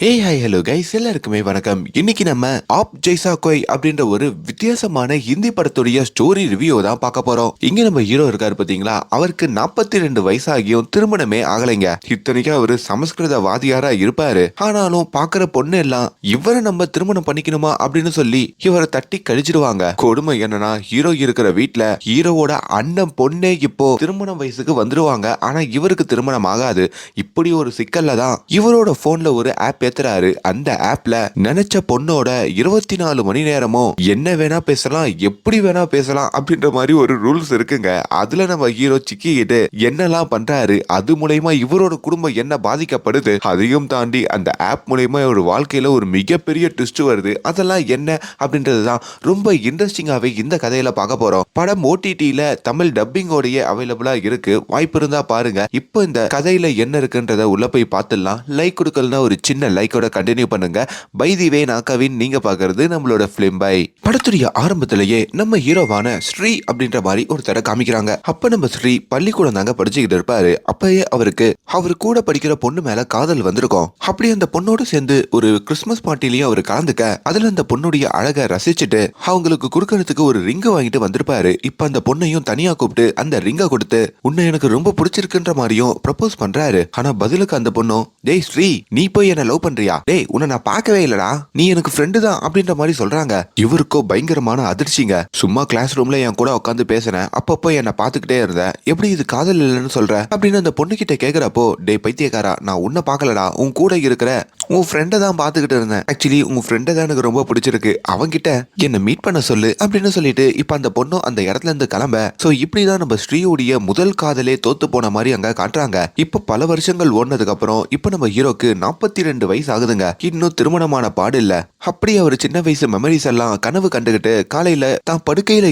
Hi hello guys, எல்லாருக்குமே வணக்கம். இன்னைக்கு நம்ம ஆப் ஜெய்சா கோய் அப்படின்ற ஒரு வித்தியாசமான ஹிந்தி படத்துடைய ஸ்டோரி ரிவ்யூ தான் பார்க்க போறோம். இங்க நம்ம ஹீரோ இருக்காரு பாத்தீங்களா, அவருக்கு 42 வயசாகியும் திருமணமே ஆகலைங்க. இத்தனைக்கும் அவரு சமஸ்கிருத வாதியாரா இருப்பாரு. ஆனாலும் பாக்குற பொண்ணு எல்லாம் இவரை நம்ம திருமணம் பண்ணிக்கணுமா அப்படின்னு சொல்லி இவரை தட்டி கழிச்சிடுவாங்க. கொடுமை என்னன்னா, ஹீரோ இருக்கிற வீட்டுல ஹீரோவோட அண்ணன் பொண்ணே இப்போ திருமண வயசுக்கு வந்துருவாங்க. ஆனா இவருக்கு திருமணம் ஆகாது. இப்படி ஒரு சிக்கல்ல தான் இவரோட போன்ல ஒரு ஆப் ஏத்துறாரு. அந்த ஆப்ல நினைச்ச பொண்ணோட 24 மணி நேரமும் என்ன வேணா பேசலாம், எப்படி வேணா பேசலாம் அப்படின்ற மாதிரி ஒரு ரூல்ஸ் இருக்குங்க. அதுல நம்ம ஹீரோ சிக்கிக்கிட்டு என்னெல்லாம் பண்றாரு, அது மூலயமா இவரோட குடும்பம் என்ன பாதிக்கப்படுது, அதையும் தாண்டி அந்த ஆப் மூலயமா ஒரு வாழ்க்கையில ஒரு மிகப்பெரிய ட்விஸ்ட் வருது. அதெல்லாம் என்ன அப்படின்றதுதான் ரொம்ப இன்ட்ரெஸ்டிங்காவே இந்த கதையில பார்க்க போறோம். படம் ஓடிடில தமிழ் டப்பிங்கோடய அவைலபிளா இருக்கு. வாய்ப்பு இருந்தா பாருங்க. இப்போ இந்த கதையில என்ன இருக்குன்றத உள்ள போய் பார்த்துடலாம். லைக் கொடுக்கலனா ஒரு சின்ன லைக்கோட கண்டினியூ பண்ணுங்க. பை தி வே, நான் கவின், நீங்க பாக்குறது நம்மளோட பிலிம் பை. படத்துடைய ஆரம்பத்திலேயே நம்ம ஹீரோவான ஸ்ரீ அப்படின்ற மாதிரி ஒருத்தரை காமிக்கிறாங்க. அப்ப நம்ம ஸ்ரீ பள்ளிக்கூடம் தாங்க படிச்சுக்கிட்டு இருப்பாரு. அப்பயே அவருக்கு அவர் கூட படிக்கிற பொண்ணு மேல காதல் வந்திருக்கும். அப்படி அந்த பொண்ணோட சேர்ந்து ஒரு கிறிஸ்துமஸ் பார்ட்டிலையும் அவர் கலந்துக்க, அதுல அந்த பொண்ணுடைய அழகை ரசிச்சுட்டு அவங்களுக்கு கொடுக்கறதுக்கு ஒரு ரிங்க வாங்கிட்டு வந்திருப்பாரு. இப்ப அந்த பொண்ணையும் தனியா கூப்பிட்டு அந்த ரிங்க கொடுத்து உன்னை எனக்கு ரொம்ப பிடிச்சிருக்குன்ற மாதிரியும் ப்ரப்போஸ் பண்றாரு. ஆனா பதிலுக்கு அந்த பொண்ணும், டேய் ஸ்ரீ, நீ போய் என்ன லவ் பண்றியா, டேய் உன்னை நான் பார்க்கவே இல்லடா, நீ எனக்கு ஃப்ரெண்டு தான் அப்படின்ற மாதிரி சொல்றாங்க. இவருக்கோ பயங்கரமான அதிர்ச்சிங்க. சும்மா கிளாஸ் ரூம்ல என் கூட உட்காந்து பேசினேன், அப்பப்போ என்ன பாத்துக்கிட்டே இருந்த, எப்படி இது காதல் இல்லைன்னு சொல்ற அப்படின்னு அந்த பொண்ணு கிட்ட கேக்குறப்போ, டேய் பைத்தியக்காரா, நான் உன்னை பார்க்கலடா, உன் கூட இருக்கிற உன் ஃப்ரெண்டை தான் பாத்துக்கிட்டு இருந்தேன். ஆக்சுவலி உங்க ஃப்ரெண்டை தான் எனக்கு ரொம்ப பிடிச்சிருக்கு, அவங்கிட்ட என்ன மீட் பண்ண சொல்லு அப்படின்னு சொல்லிட்டு இப்ப அந்த பொண்ணும் அந்த இடத்துல இருந்து கிளம்ப. சோ இப்படிதான் நம்ம ஸ்ரீயோடைய முதல் காதலே தோத்து போன மாதிரி அங்க காட்டுறாங்க. இப்ப பல வருஷங்கள் ஓடுனதுக்கு அப்புறம் இப்ப நம்ம ஹீரோக்கு 42 வயசு ஆகுதுங்க. இன்னும் திருமணமான பாடு இல்ல. அப்படி அவர் சின்ன வயசு மெமரிஸ் எல்லாம் கனவு கண்டுகிட்டு காலையில தான் படுக்கையில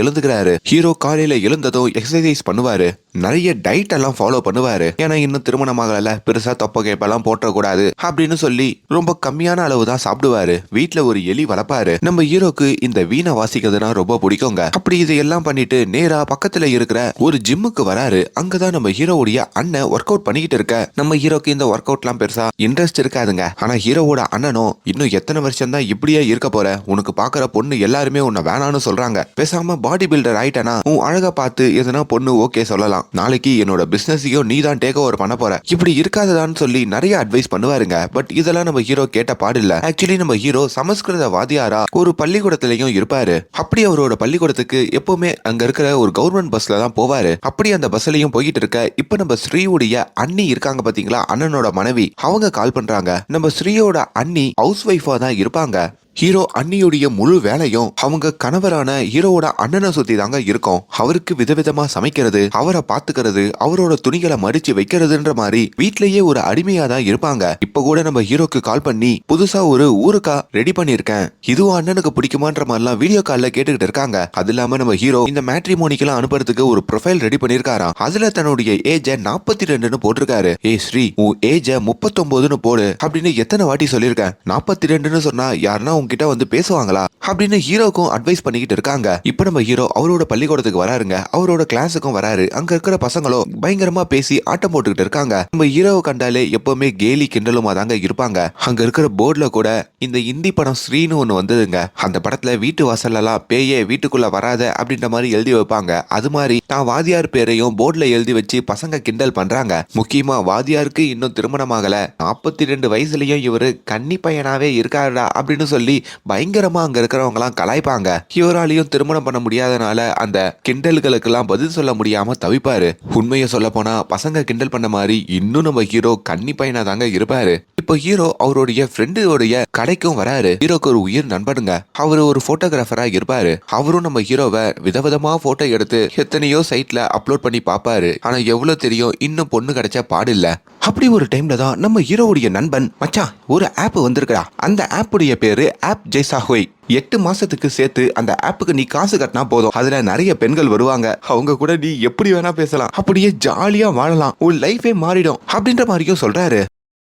எழுந்துக்கிறாரு. ஹீரோ காலையில எழுந்ததும் எக்ஸசைஸ் பண்ணுவாரு, நிறைய டயட் எல்லாம் ஃபாலோ பண்ணுவாரு. ஏன்னா இன்னும் திருமணமாகல, பெருசா தொப்ப கேப்பெல்லாம் போட்டக்கூடாது அப்படின்னு சொல்லி ரொம்ப கம்மியான அளவு தான் சாப்பிடுவாரு. வீட்டுல ஒரு எலி வளர்ப்பாரு. நம்ம ஹீரோக்கு இந்த வீணை வாசிக்கிறதுனா ரொம்ப பிடிக்குங்க. அப்படி இதையெல்லாம் பண்ணிட்டு நேரா பக்கத்துல இருக்கிற ஒரு ஜிம்முக்கு வராரு. அங்கதான் நம்ம ஹீரோவுடைய அண்ணன் ஒர்க் அவுட் பண்ணிக்கிட்டு இருக்க. நம்ம ஹீரோக்கு இந்த ஒர்க் அவுட்லாம் பெருசா இன்ட்ரெஸ்ட் இருக்காதுங்க. ஆனா ஹீரோவோட அண்ணனும், இன்னும் எத்தனை வருஷம் தான் இப்படியே இருக்க போற, உனக்கு பாக்குற பொண்ணு எல்லாருமே உன்னை வேணான்னு சொல்றாங்க, பேசாம பாடி பில்டர் ஆயிட்டனா உன் அழகா பார்த்து எதனா பொண்ணு ஓகே சொல்லலாம், நாளைக்கு என்னோட பிசினஸையும் நீ தான் டேக் ஓவர் பண்ண போற, இப்படி இருக்காததான்னு சொல்லி நிறைய அட்வைஸ் பண்ணுவாருங்க. பட் இதெல்லாம் நம்ம ஹீரோ கேட்ட பாடில்ல. ஆக்சுவலி நம்ம ஹீரோ சமஸ்கிருத வாதியாரா ஒரு பள்ளிக்கூடத்திலையும் இருப்பாரு. அப்படி அவரோட பள்ளிக்கூடத்துக்கு எப்பவுமே அங்க இருக்கிற ஒரு கவர்மெண்ட் பஸ்ல தான் போவாரு. அப்படி அந்த பஸ்லயும் போயிட்டு இருக்க, இப்ப நம்ம ஸ்ரீவுடைய அண்ணி இருக்காங்க பாத்தீங்களா, அண்ணனோட மனைவி, அவங்க கால் பண்றாங்க. நம்ம ஸ்ரீயோட அண்ணி ஹவுஸ் ஒய்ஃபா தான் இருப்பாங்க. ஹீரோ அண்ணியுடைய முழு வேலையும் அவங்க கணவரான ஹீரோவோட அண்ணனை சுத்தி தாங்க இருக்கும். அவருக்கு விதவிதமா சமைக்கிறது, அவரை பாத்துக்கிறது, அவரோட துணிகளை மடிச்சு வைக்கிறதுன்ற மாதிரி வீட்லயே ஒரு அடிமையா தான் இருப்பாங்க. இப்ப கூட நம்ம ஹீரோக்கு கால் பண்ணி புதுசா ஒரு ஊருக்கா ரெடி பண்ணிருக்கேன், இதுவும் அண்ணனுக்கு பிடிக்குமான்ற மாதிரிலாம் வீடியோ கால்ல கேட்டுக்கிட்டு இருக்காங்க. அது இல்லாம நம்ம ஹீரோ இந்த மேட்ரிமோனிக்கெல்லாம் அனுப்புறதுக்கு ஒரு ப்ரொஃபைல் ரெடி பண்ணிருக்காராம். அதுல தன்னுடைய ஏஜ 42ன்னு போட்டிருக்காரு. ஏ ஸ்ரீ, உன் ஏஜ 39ன்னு போடு அப்படின்னு எத்தனை வாட்டி சொல்லிருக்கேன், 42ன்னு சொன்னா யாருன்னா உங்ககிட்ட வந்து பேசுவாங்களா அப்படின்னு ஹீரோக்கும் அட்வைஸ் பண்ணிக்கிட்டு இருக்காங்க. இப்ப நம்ம ஹீரோ அவரோட பள்ளிக்கூடத்துக்கு வராருங்க. அவரோட கிளாஸுக்கும் வராரு. அங்க இருக்கிற பசங்களும் பயங்கரமா பேசி ஆட்டம் போட்டுக்கிட்டு இருக்காங்க. நம்ம ஹீரோவை கண்டாலே எப்பவுமே கேலி கிண்டலுமா தாங்க இருப்பாங்க. அங்க இருக்கிற போர்டுல கூட இந்த இந்தி படம் ஸ்ரீன்னு ஒண்ணு வந்ததுங்க. அந்த படத்துல வீட்டு வாசல்ல எல்லாம் பேயே வீட்டுக்குள்ள வராத அப்படின்ற மாதிரி எழுதி வைப்பாங்க. அது மாதிரி தான் வாதியார் பேரையும் போர்டுல எழுதி வச்சு பசங்க கிண்டல் பண்றாங்க. முக்கியமா வாதியாருக்கு இன்னும் திருமணமாகல, 42 வயசுலயும் இவரு கன்னி பையனாவே இருக்காருடா அப்படின்னு சொல்லி பயங்கரமா அங்க இருக்கிறவங்க எல்லாம் கலாய்ப்பாங்க. இவராலையும் திருமணம் பண்ண முடியாதனால அந்த கிண்டல்களுக்கு எல்லாம் பதில் சொல்ல முடியாம தவிப்பாரு. உண்மையை சொல்ல போனா பசங்க கிண்டல் பண்ண மாதிரி இன்னும் நம்ம ஹீரோ கன்னி பையனா தாங்க இருப்பாரு. இப்போ ஹீரோ அவருடைய ஃப்ரெண்டுடைய கடைக்கும் வராரு. ஹீரோக்கு ஒரு உயிர் நண்பனுங்க. அவரு ஒரு போட்டோகிராஃபரா இருப்பாரு. அவரும் நம்ம ஹீரோவை விதவிதமா போட்டோ எடுத்து எத்தனையோ சைட்ல அப்லோட் பண்ணி பாப்பாரு. ஆனா எவ்வளவு தெரியும், இன்னும் பொண்ணு கிடைச்சா பாடில்ல. அப்படி ஒரு டைம்ல தான் நம்ம ஹீரோவுடைய நண்பன், மச்சான் ஒரு ஆப் வந்திருக்கா, அந்த ஆப்புடைய பேரு ஆப் ஜெய்சா கோய், 8 மாசத்துக்கு சேர்த்து அந்த ஆப்புக்கு நீ காசு கட்டினா போதும், அதுல நிறைய பெண்கள் வருவாங்க, அவங்க கூட நீ எப்படி வேணா பேசலாம், அப்படியே ஜாலியா வாழலாம், உன் லைஃபே மாறிடும் அப்படின்ற மாதிரியும் சொல்றாரு.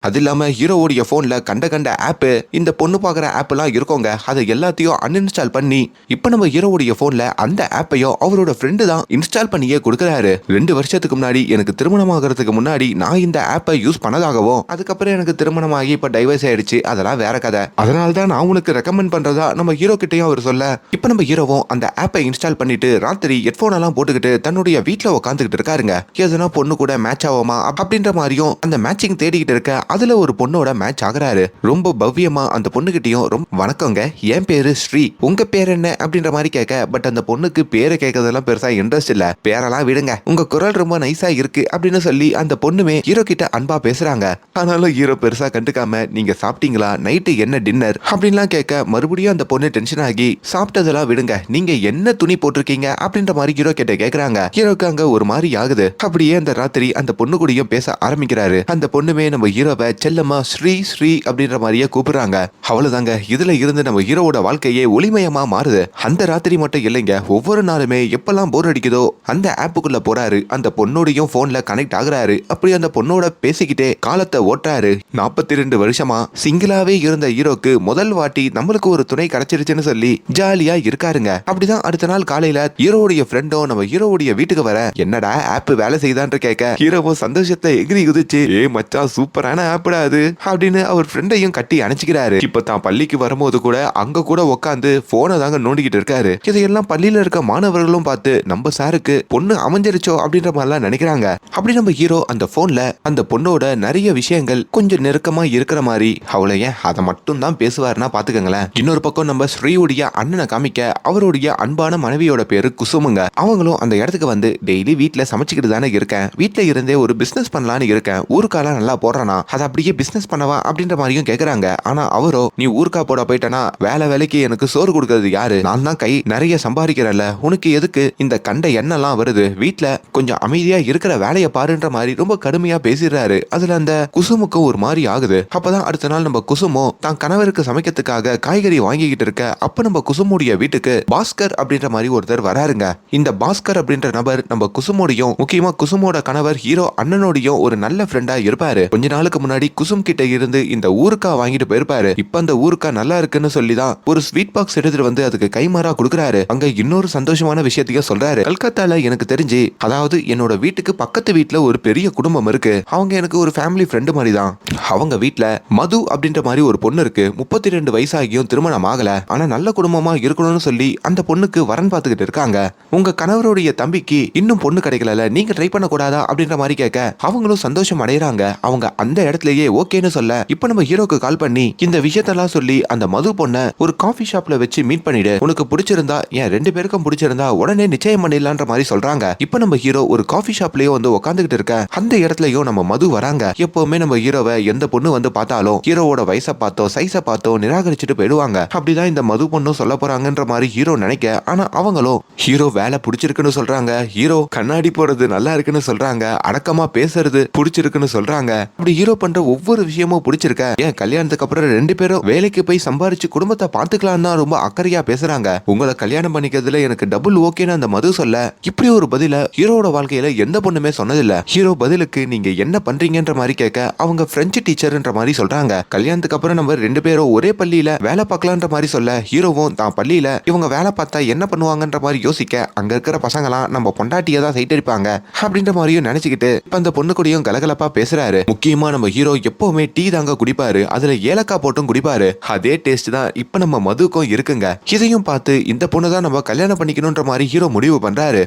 அது இல்லாம ஹீரோவுடைய போன்ல கண்ட கண்ட ஆப், இந்த பொண்ணு பாக்குற ஆப் எல்லாம் இருக்கோங்க, அதை எல்லாத்தையும் அன்இன்ஸ்டால் பண்ணி இப்ப நம்ம ஹீரோவுடைய போன்ல அந்த ஆப்பையும் அவரோட ஃப்ரெண்டு தான் இன்ஸ்டால் பண்ணியே கொடுக்கறாரு. 2 வருஷத்துக்கு முன்னாடி எனக்கு திருமணம் ஆகிறதுக்கு முன்னாடி நான் இந்த ஆப்பை யூஸ் பண்ணதாகவும், அதுக்கப்புறம் எனக்கு திருமணமாகி இப்ப டைவர்ஸ் ஆயிடுச்சு, அதெல்லாம் வேற கதை. அதனால தான் நான் உனக்கு ரெக்கமெண்ட் பண்றதா நம்ம ஹீரோ கிட்டயும் அவர் சொல்ல, இப்ப நம்ம ஹீரோவும் அந்த ஆப்பை இன்ஸ்டால் பண்ணிட்டு ராத்திரி ஹெட்போன் எல்லாம் போட்டுக்கிட்டு தன்னுடைய வீட்டுல உட்காந்துக்கிட்டு இருக்காருங்க. எதுனா பொண்ணு கூட மேட்ச் ஆகுமா அப்படின்ற மாதிரியும் அந்த மேட்சிங் தேடிக்கிட்டு இருக்க அதுல ஒரு பொண்ணோட மேட்ச் ஆகுறாரு. ரொம்ப பவ்யமா அந்த பொண்ணுகிட்டயும் ரொம்ப வணக்கங்க, என் பேரு ஸ்ரீ, உங்க பேர் என்ன அப்படின்ற மாதிரி கேட்க, பட் அந்த பொண்ணுக்கு பேரை கேட்கறதெல்லாம் பெருசா இன்ட்ரெஸ்ட் இல்ல. பேரெல்லாம் விடுங்க, உங்க குரல் ரொம்ப நைஸா இருக்கு அப்படின்னு சொல்லி அந்த பொண்ணுமே ஹீரோ கிட்ட அன்பா பேசுறாங்க. ஆனாலும் ஹீரோ பெருசா கண்டுக்காம, நீங்க சாப்பிட்டீங்களா, நைட்டு என்ன டின்னர் அப்படின்லாம் கேட்க, மறுபடியும் அந்த பொண்ணு டென்ஷன் ஆகி, சாப்பிட்டதெல்லாம் விடுங்க, நீங்க என்ன துணி போட்டிருக்கீங்க அப்படின்ற மாதிரி ஹீரோ கிட்ட கேக்குறாங்க. ஹீரோக்கு அங்க ஒரு மாதிரி ஆகுது. அப்படியே அந்த ராத்திரி அந்த பொண்ணு கூடயும் பேச ஆரம்பிக்கிறாரு. அந்த பொண்ணுமே நம்ம ஹீரோவை செல்லமா ஸ்ரீ ஸ்ரீ அப்படின்ற மாதிரியே கூப்பிடுறாங்க. அவ்வளவுதாங்க, இதுல இருந்து நம்ம ஹீரோவோட வாழ்க்கையே ஒளிமயமா மாறுது. அந்த ராத்திரி மட்டும் இல்லைங்க, ஒவ்வொரு நாளுமே எப்பெல்லாம் போர் அடிக்குதோ அந்த ஆப்புக்குள்ள போறாரு, அந்த பொண்ணோடையும் போன்ல கனெக்ட் ஆகுறாரு. அப்படி அந்த பொண்ணோட பேசிக்கிட்டே காலத்தை ஓட்டுறாரு. 42 வருஷமா சிங்கிளாவே இருந்த ஹீரோக்கு முதல் வாட்டி நம்மளுக்கு ஒரு துணை கிடைச்சிருச்சுன்னு சொல்லி ஜாலியா இருக்காருங்க. அப்படிதான் அடுத்த நாள் காலையில ஹீரோவுடைய ஃப்ரெண்டும் நம்ம ஹீரோவுடைய வீட்டுக்கு வர, என்னடா ஆப் வேலை செய்தான்னு கேட்க, ஹீரோவும் சந்தோஷத்தை எகிரி குதிச்சு, ஏ மச்சான் சூப்பரான ஆப்டா அது அப்படின்னு அவர் ஃப்ரெண்டையும் கட்டி அணைச்சிக்கிறாரு. இப்ப தான் பள்ளிக்கு வரும்போது கூட அங்க கூட உட்காந்து போனை தாங்க நோண்டிக்கிட்டு இருக்காரு. இதையெல்லாம் பள்ளியில இருக்க மாணவர்களும் பார்த்து நம்ம சாருக்கு பொண்ணு அமைஞ்சிருச்சோ அப்படின்ற மாதிரிலாம் நினைக்கிறாங்க. அப்படி நம்ம ஹீரோ அந்த போன்ல அந்த பொண்ணோட நிறைய விஷயங்கள் கொஞ்சம் நெருக்கமா இருக்கிற மாதிரி, அவளை ஏன் அதை மட்டும் தான் பேசுவாருன்னா பாத்துக்கங்களேன். இன்னொரு பக்கம் நம்ம ஸ்ரீவுடைய அண்ணனை காமிக்க, அவருடைய அன்பான மனைவியோட பேரு குசுமுங்க. அவங்களும் அந்த இடத்துக்கு வந்து, டெய்லி வீட்டுல சமைச்சுக்கிட்டு தானே இருக்கேன், வீட்டுல இருந்தே ஒரு பிசினஸ் பண்ணலான்னு இருக்கேன், ஊருக்காலாம் நல்லா போடுறானா, அதை அப்படியே பிசினஸ் பண்ணவா அப்படின்ற மாதிரியும் கேக்குறாங்க. ஆனா அவரோ, நீ ஊருக்கா போட போயிட்டனா வேலைக்கு எனக்கு சோறு கொடுக்கறது யாரு, நான் தான் கை நிறைய சம்பாதிக்கிறேன்ல, உனக்கு எதுக்கு இந்த கண்ட எண்ணெல்லாம் வருது, வீட்டுல கொஞ்சம் அமைதியா இருக்கிற வேலையை பாருன்ற மாதிரி ரொம்ப கடுமையா பேசிடுறாரு. அதுல அந்த குசுமுக்கு ஒரு மாதிரி ஆகுது. அப்பதான் அடுத்த நாள் நம்ம குசுமோ தான் கணவருக்கு சமைக்கிறதுக்காக காய்கறி வாங்கிக்கிட்டு இருக்க, அப்ப நம்ம குசுமுடைய வீட்டுக்கு பாஸ்கர் அப்படின்ற மாதிரி ஒருத்தர் வராருங்க. இந்த பாஸ்கர் அப்படின்ற நபர் நம்ம குசுமோடையும், முக்கியமா குசுமோட கணவர் ஹீரோ அண்ணனோடையும் ஒரு நல்ல ஃப்ரெண்டா இருப்பாரு. கொஞ்ச நாளுக்கு முன்னாடி குசும் கிட்ட இருந்து இந்த ஊருக்கா வாங்கிட்டு போயிருப்பாரு. இப்ப அந்த ஊருக்கா நல்லா இருக்குன்னு சொல்லிதான் ஒரு ஸ்வீட் பாக்ஸ் எடுத்துட்டு வந்து அதுக்கு கைமாறா கொடுக்குறாரு. அங்க இன்னொரு சந்தோஷமான விஷயத்தையும் சொல்றாரு. கல்கத்தால எனக்கு தெரிஞ்சு, அதாவது என்னோட வீட்டுக்கு பக்கத்து வீட்டுல ஒரு பெரிய குடும்பம் இருக்கு, அவங்க எனக்கு ஒரு ஃபேமிலி ஃப்ரெண்டு மாதிரி தான். அவங்க வீட்டுல மது அப்படின்ற மாதிரி ஒரு பொண்ணு இருக்கு, 32 வயசாகியும் திருமணம் ஆகல, ஆனா நல்ல குடும்பமா இருக்கணும்னு சொல்லி அந்த பொண்ணுக்கு வரன் பார்த்துக்கிட்டு இருக்காங்க. உங்க கணவருடைய தம்பிக்கு இன்னும் பொண்ணு கிடைக்கல, நீங்க ட்ரை பண்ண கூடாதா அப்படின்ற மாதிரி கேட்க, அவங்களும் சந்தோஷம் அடைகிறாங்க. அவங்க அந்த இடத்துலயே ஓகேன்னு சொல்ல, இப்ப நம்ம ஹீரோக்கு கால் பண்ணி இந்த விஷயத்தெல்லாம் சொல்லி அந்த மது பொண்ண ஒரு காஃபி ஷாப்ல வச்சு மீட் பண்ணிடு, உனக்கு பிடிச்சிருந்தா, ஏன் 2 பேருக்கும் பிடிச்சிருந்தா உடனே நிச்சயம் பண்ணிடலான்ற மாதிரி சொல்றாங்க. இப்ப நம்ம ஹீரோ ஒரு காஃபி ஷாப்லயே வந்து உட்காந்துக்கிட்டு இருக்க, அந்த இடத்துலயும் நம்ம மது வராங்க. எப்பவுமே நம்ம ஹீரோவை எந்த பொண்ணு வந்து பார்த்தாலும் ஹீரோவோட வயசை பார்த்தோ சைஸை பார்த்தோ நிராகரிச்சுட்டு போயிடுவாங்க. அப்படிதான் இந்த மது பொண்ணும் சொல்ல போறாங்கன்ற மாதிரி ஹீரோ நினைக்க, ஆனா அவங்களும் ஹீரோ வேலை பிடிச்சிருக்குன்னு சொல்றாங்க, ஹீரோ கண்ணாடி போறது நல்லா இருக்குன்னு சொல்றாங்க, அடக்கமா பேசுறது பிடிச்சிருக்குன்னு சொல்றாங்க. அப்படி ஹீரோ பண்ற ஒவ்வொரு விஷயமும் பிடிச்சிருக்க, ஏன் கல்யாணத்துக்கு அப்புறம் 2 பேரும் வேலைக்கு போய் சம்பாரிச்சு குடும்பத்தை பாத்துக்கலாம் தான் ரொம்ப அக்கறையா பேசுறாங்க. உங்களை கல்யாணம் பண்ணிக்கிறதுல எனக்கு டபுள் ஓகேன்னு அந்த மது சொல்ல, இப்படி ஒரு பதில ஹீரோட வாழ்க்கையில எந்த பொண்ணுமே சொன்னதில்ல. ஹீரோ பதிலுக்கு நீங்க என்ன பண்றீங்கன்ற மாதிரி கேட்க, அவங்க பிரெஞ்சு டீச்சர்ன்ற மாதிரி சொல்றாங்க. கல்யாணத்துக்கு அப்புறம் நம்ம 2 பேரும் ஒரே பள்ளியில வேலை பார்க்கலான்ற மாதிரி சொல்ல, ஹீரோவும் தான் பள்ளியில இவங்க வேலை பார்த்தா என்ன பண்ணுவாங்கன்ற மாதிரி யோசிக்க, அங்க இருக்கிற பசங்களாம் நம்ம பொண்டாட்டியை தான் சைட் அடிப்பாங்க அப்படின்ற மாதிரியும் நினைச்சுக்கிட்டு இப்ப அந்த பொண்ணு கூடயும் கலகலப்பா பேசுறாரு. முக்கியமா நம்ம ஹீரோ எப்பவுமே டீ தாங்க குடிப்பாரு, அதுல ஏலக்காய் போட்டும் குடிப்பாரு. அதே டேஸ்ட் தான் இப்ப நம்ம மதுக்கும் இருக்குங்க. இதையும் பார்த்து இந்த பொண்ணு தான் நம்ம கல்யாணம் பண்ணிக்கணும்ன்ற மாதிரி ஹீரோ முடிவு பண்றாரு.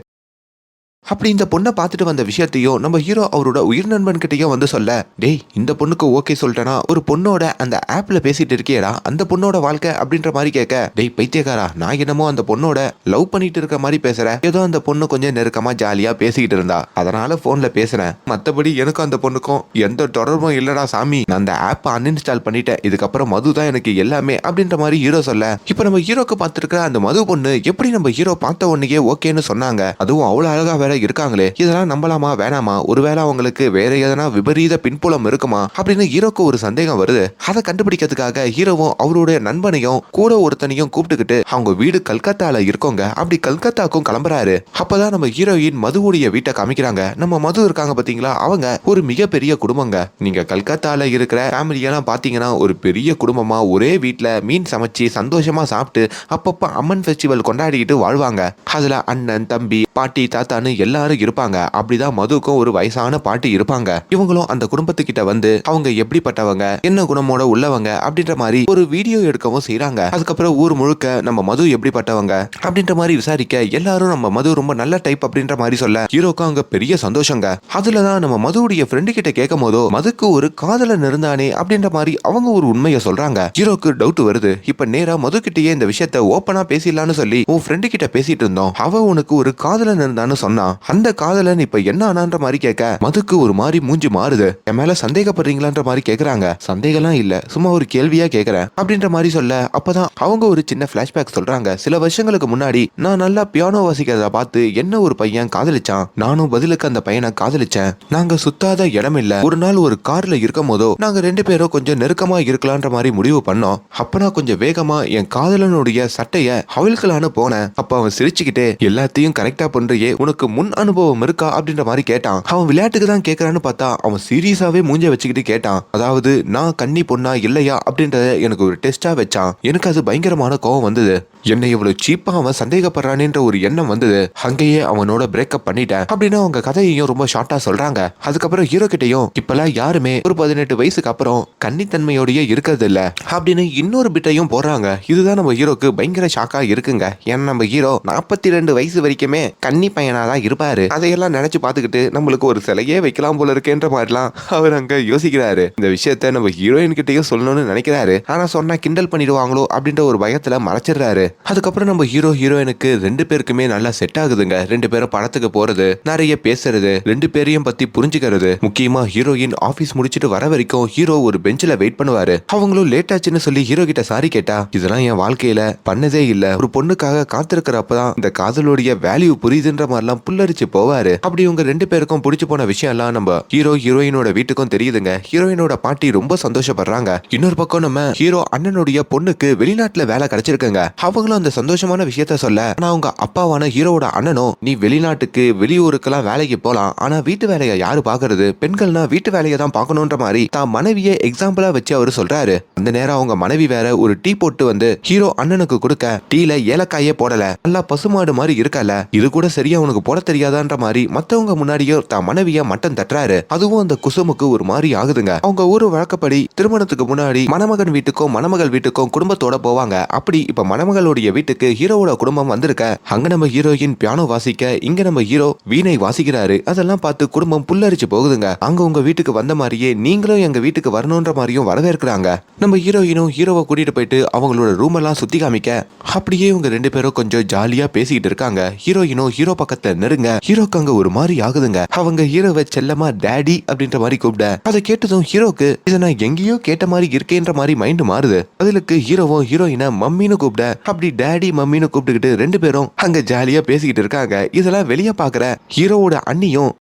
அப்படி இந்த பொண்ணை பார்த்துட்டு வந்த விஷயத்தையும் நம்ம ஹீரோ அவரோட உயிர் நண்பன் கிட்டயும் வந்து சொல்ல, டேய் இந்த பொண்ணுக்கு ஓகே சொல்லிட்டேனா, ஒரு பொண்ணோட அந்த ஆப்ல பேசிட்டு இருக்கியடா, அந்த பொண்ணோட வாழ்க்கை அப்படின்ற மாதிரி கேட்க, டேய் பைத்தியக்காரா, நான் என்னமோ அந்த பொண்ணோட லவ் பண்ணிட்டு இருக்க மாதிரி பேசுறேன், ஏதோ அந்த பொண்ணு கொஞ்சம் நெருக்கமா ஜாலியா பேசிக்கிட்டு இருந்தா அதனால போன்ல பேசுறேன், மத்தபடி எனக்கும் அந்த பொண்ணுக்கும் எந்த தொடர்பும் இல்லடா சாமி, நான் அந்த ஆப் அன்இன்ஸ்டால் பண்ணிட்டேன், இதுக்கப்புறம் மது தான் எனக்கு எல்லாமே அப்படின்ற மாதிரி ஹீரோ சொல்ல, இப்ப நம்ம ஹீரோக்கு பார்த்துருக்க அந்த மது பொண்ணு எப்படி நம்ம ஹீரோ பார்த்த உடனே ஓகேன்னு சொன்னாங்க, அதுவும் அவ்வளவு அழகா வேற இருக்காங்களே, இதெல்லாம் நம்பலாமா வேணாமா, ஒருவேளை அவங்களுக்கு வேற எதனா விபரீத பின்புலம் இருக்குமா அப்படின்னு ஹீரோக்கு ஒரு சந்தேகம் வருது. அதை கண்டுபிடிக்கிறதுக்காக ஹீரோவும் அவருடைய நண்பனையும் கூட ஒருத்தனையும் கூப்பிட்டுக்கிட்டு அவங்க வீடு கல்கத்தால இருக்கோங்க, அப்படி கல்கத்தாக்கும் கிளம்புறாரு. அப்பதான் நம்ம ஹீரோயின் மதுவுடைய வீட்டை காமிக்கிறாங்க. நம்ம மது இருக்காங்க பாத்தீங்களா, அவங்க ஒரு மிகப்பெரிய குடும்பங்க. நீங்க கல்கத்தால இருக்கிற ஃபேமிலியெல்லாம் பாத்தீங்கன்னா ஒரு பெரிய குடும்பமா ஒரே வீட்டுல மீன் சமைச்சு சந்தோஷமா சாப்பிட்டு அப்பப்ப அம்மன் ஃபெஸ்டிவல் கொண்டாடிக்கிட்டு வாழ்வாங்க. அதுல அண்ணன் தம்பி பாட்டி தாத்தான்னு எல்லாரும் இருப்பாங்க. அப்படிதான் மதுக்கும் ஒரு வயசான பாட்டி இருப்பாங்க. இவங்களும் அந்த குடும்பத்துக்கிட்ட வந்து அவங்க எப்படிப்பட்டவங்க, என்ன குணமோட உள்ளவங்க அப்படின்ற மாதிரி ஒரு வீடியோ எடுக்கவும் செய்யறாங்க. அதுக்கப்புறம் ஊர் முழுக்க நம்ம மது எப்படிப்பட்டவங்க அப்படின்ற மாதிரி விசாரிக்க எல்லாரும் நம்ம மது ரொம்ப நல்ல டைப் அப்படின்ற மாதிரி சொல்ல ஹீரோக்கு அங்க பெரிய சந்தோஷங்க. அதுலதான் நம்ம மதுவுடைய ஃப்ரெண்டு கிட்ட கேட்கும் போதோ மதுக்கு ஒரு காதலன் இருந்தானே அப்படின்ற மாதிரி அவங்க ஒரு உண்மையை சொல்றாங்க. ஹீரோக்கு டவுட் வருது. இப்ப நேரா மது கிட்டயே இந்த விஷயத்த ஓப்பனா பேசிடலான்னு சொல்லி உன் ஃப்ரெண்டு கிட்ட பேசிட்டு இருந்தோம், அவ உனக்கு ஒரு காதலன் இருந்தான்னு சொன்னா, அந்த காதலன் இப்ப என்ன ஆனான்ற மாதிரி கேட்க மதுக்கு ஒரு மாதிரி மூஞ்சி மாறுது. என் மேல சந்தேகப்படுறீங்களான்ற மாதிரி கேக்குறாங்க. சந்தேகம்லாம் இல்ல, சும்மா ஒரு கேள்வியா கேக்குறேன் அப்படின்ற மாதிரி சொல்ல அப்பதான் அவங்க ஒரு சின்ன பிளாஷ்பேக் சொல்றாங்க. சில வருஷங்களுக்கு முன்னாடி நான் நல்லா பியானோ வாசிக்கிறத பார்த்து என்ன ஒரு பையன் காதலிச்சான், நானும் பதிலுக்கு அந்த பையனை காதலிச்சேன். நாங்க சுத்தாத இடம் இல்ல. ஒரு நாள் ஒரு கார்ல இருக்கும் போதோ நாங்க ரெண்டு பேரும் கொஞ்சம் நெருக்கமா இருக்கலான்ற மாதிரி முடிவு பண்ணோம். அப்ப நான் கொஞ்சம் வேகமா என் காதலனுடைய சட்டைய அவிழ்க்கலான்னு போனேன். அப்ப அவன் சிரிச்சுக்கிட்டே எல்லாத்தையும் கரெக்டா பண்றியே, உனக்கு முன் அனுபவம் இருக்கா அப்படின்ற மாதிரி கேட்டான். அவன் விளையாட்டுக்கு தான் கேட்கறான்னு பார்த்தா அவன் சீரியஸாவே மூஞ்ச வச்சுக்கிட்டு கேட்டான். அதாவது நான் கன்னி பொண்ணா இல்லையா அப்படின்றத எனக்கு ஒரு டெஸ்டா வச்சான். எனக்கு அது பயங்கரமான கோவம் வந்தது. என்னை இவ்வளவு சீப்பா அவன் சந்தேகப்படுறானேன்ற ஒரு எண்ணம் வந்தது. அங்கேயே அவனோட பிரேக்கப் பண்ணிட்டேன் அப்படின்னு அவங்க கதையையும் ரொம்ப ஷார்ட்டா சொல்றாங்க. அதுக்கப்புறம் ஹீரோ கிட்டையும் இப்பெல்லாம் யாருமே ஒரு 18 வயசுக்கு அப்புறம் கன்னித்தன்மையோடய இருக்கிறது இல்ல அப்படின்னு இன்னொரு பிட்டையும் போடுறாங்க. இதுதான் நம்ம ஹீரோக்கு பயங்கர ஷாக்கா இருக்குங்க. ஏன்னா நம்ம ஹீரோ 42 வயசு வரைக்குமே கன்னி பையனாதான் இருப்பாரு. அதையெல்லாம் நினைச்சு பார்த்துக்கிட்டு நம்மளுக்கு ஒரு சிலையே வைக்கலாம் போல இருக்குன்ற மாதிரிலாம் அவர் அங்க யோசிக்கிறாரு. இந்த விஷயத்த நம்ம ஹீரோயின் கிட்டையும் சொல்லணும்னு நினைக்கிறாரு. ஆனா சொன்னா கிண்டல் பண்ணிடுவாங்களோ அப்படின்ற ஒரு பயத்துல மறைச்சிடுறாரு. அதுக்கப்புறம் நம்ம ஹீரோ ஹீரோயினுக்கு ரெண்டு பேருக்குமே நல்லா செட் ஆகுதுங்க. ரெண்டு பேரும் படத்துக்கு போறது, நிறைய பேசுறது, ரெண்டு பேரையும் பத்தி புரிஞ்சுக்கிறது. முக்கியமா ஹீரோயின் ஆபீஸ் முடிச்சிட்டு வர வரைக்கும் ஹீரோ ஒரு பெஞ்சில வெயிட் பண்ணுவாரு. அவங்களும் லேட் ஆச்சுன்னு சொல்லி ஹீரோ கிட்ட சாரி கேட்டா, இதெல்லாம் என் வாழ்க்கையில பண்ணதே இல்ல, ஒரு பொண்ணுக்காக காத்திருக்கிறப்பதான் இந்த காதலுடைய வேல்யூ புரியுதுன்ற மாதிரிலாம் புல்லரிச்சு போவாரு. அப்படி இவங்க ரெண்டு பேருக்கும் பிடிச்சு போன விஷயம் எல்லாம் நம்ம ஹீரோ ஹீரோயினோட வீட்டுக்கும் தெரியுதுங்க. ஹீரோயினோட பாட்டி ரொம்ப சந்தோஷப்படுறாங்க. இன்னொரு பக்கம் நம்ம ஹீரோ அண்ணனுடைய பொண்ணுக்கு வெளிநாட்டுல வேலை கிடைச்சிருக்குங்க. அவங்களும் அந்த சந்தோஷமான விஷயத்த சொல்ல, ஆனா அவங்க அப்பாவான ஹீரோவோட அண்ணனும் நீ வெளிநாட்டுக்கு வெளியூருக்கெல்லாம் வேலைக்கு போலாம், ஆனா வீட்டு வேலையை யாரு பாக்குறது, பெண்கள்னா வீட்டு வேலையை தான் பார்க்கணுன்ற மாதிரி தான் மனைவியை எக்ஸாம்பிளா வச்சு அவரு சொல்றாரு. அந்த நேரம் அவங்க மனைவி வேற ஒரு டீ போட்டு வந்து ஹீரோ அண்ணனுக்கு கொடுக்க, டீல ஏலக்காயே போடல, நல்லா பசுமாடு மாதிரி இருக்கல, இது கூட சரியா உனக்கு போட தெரியாதான்ற மாதிரி மத்தவங்க முன்னாடியும் தான் மனைவிய மட்டம் தட்டுறாரு. அதுவும் அந்த குசுமுக்கு ஒரு மாதிரி ஆகுதுங்க. அவங்க ஊரு வழக்கப்படி திருமணத்துக்கு முன்னாடி மணமகன் வீட்டுக்கும் மணமகள் வீட்டுக்கும் குடும்பத்தோட போவாங்க. அப்படி இப்ப மணமகளுடைய வீட்டுக்கு ஹீரோவோட குடும்பம் வந்திருக்க, அங்க நம்ம ஹீரோயின் பியானோ வாசிக்க, இங்க நம்ம ஹீரோ வீணை வாசிக்கிறாரு. அதெல்லாம் பார்த்து குடும்பம் புல்லரிச்சு போகுதுங்க. அங்க உங்க வீட்டுக்கு வந்த மாதிரியே நீங்களும் எங்க வீட்டுக்கு வரணும்ன்ற மாதிரியும் வரவேற்கிறாங்க. நம்ம ஹீரோயினும் ஹீரோவை கூட்டிட்டு போயிட்டு அவங்களோட ரூம் எல்லாம் சுத்தி காமிக்க, அப்படியே இவங்க ரெண்டு பேரும் கொஞ்சம் ஜாலியா பேசிக்கிட்டு இருக்காங்க. ஹீரோயினும் ஹீரோ பக்கத்துல நெருங்க, ஹீரோக்கு அங்க ஒரு மாதிரி ஆகுதுங்க. அவங்க ஹீரோவை செல்லமா டாடி அப்படின்ற மாதிரி கூப்பிட, அதை கேட்டதும் ஹீரோக்கு இதை நான் எங்கேயோ கேட்ட மாதிரி இருக்கேன்ற மாதிரி மைண்ட் மாறுது. அதுக்கு ஹீரோவும் ஹீரோயினை மம்மின்னு கூப்பிட, அப்படி டாடி மம்மின்னு கூப்பிட்டுக்கிட்டு ரெண்டு பேரும் அங்க ஜாலியா பேசிக்கிட்டு இருக்காங்க. இதெல்லாம் வெளியே பாக்குற ஹீரோவோட அண்ணியும்